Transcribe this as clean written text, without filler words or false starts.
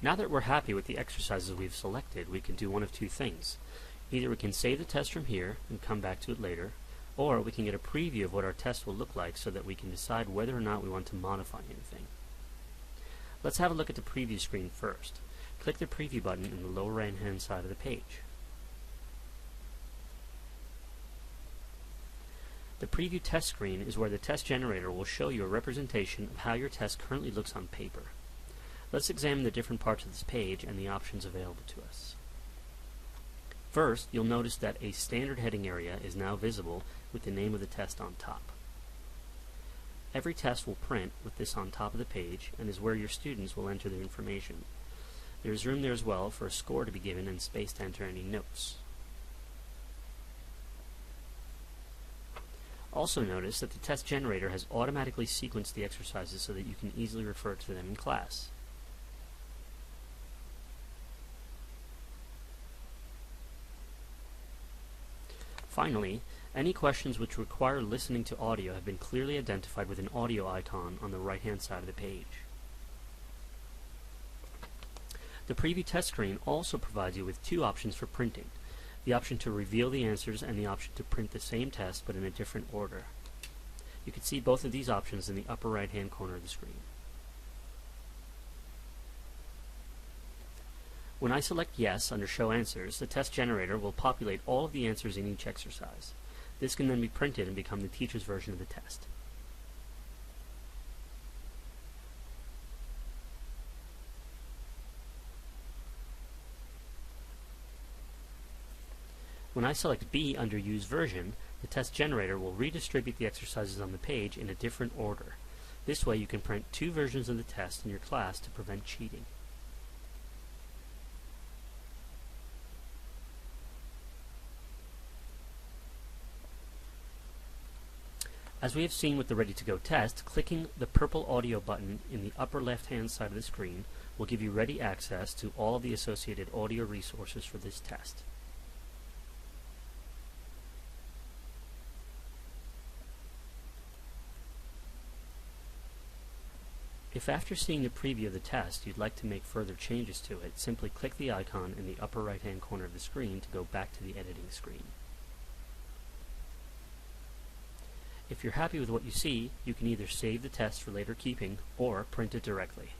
Now that we're happy with the exercises we've selected, we can do one of two things. Either we can save the test from here and come back to it later, or we can get a preview of what our test will look like so that we can decide whether or not we want to modify anything. Let's have a look at the preview screen first. Click the preview button in the lower right hand side of the page. The preview test screen is where the test generator will show you a representation of how your test currently looks on paper. Let's examine the different parts of this page and the options available to us. First, you'll notice that a standard heading area is now visible with the name of the test on top. Every test will print with this on top of the page and is where your students will enter their information. There is room there as well for a score to be given and space to enter any notes. Also notice that the test generator has automatically sequenced the exercises so that you can easily refer to them in class. Finally, any questions which require listening to audio have been clearly identified with an audio icon on the right-hand side of the page. The preview test screen also provides you with two options for printing: the option to reveal the answers and the option to print the same test but in a different order. You can see both of these options in the upper right-hand corner of the screen. When I select Yes under Show Answers, the test generator will populate all of the answers in each exercise. This can then be printed and become the teacher's version of the test. When I select B under Use Version, the test generator will redistribute the exercises on the page in a different order. This way you can print two versions of the test in your class to prevent cheating. As we have seen with the Ready-to-Go test, clicking the purple audio button in the upper left-hand side of the screen will give you ready access to all of the associated audio resources for this test. If after seeing the preview of the test you'd like to make further changes to it, simply click the icon in the upper right-hand corner of the screen to go back to the editing screen. If you're happy with what you see, you can either save the test for later keeping or print it directly.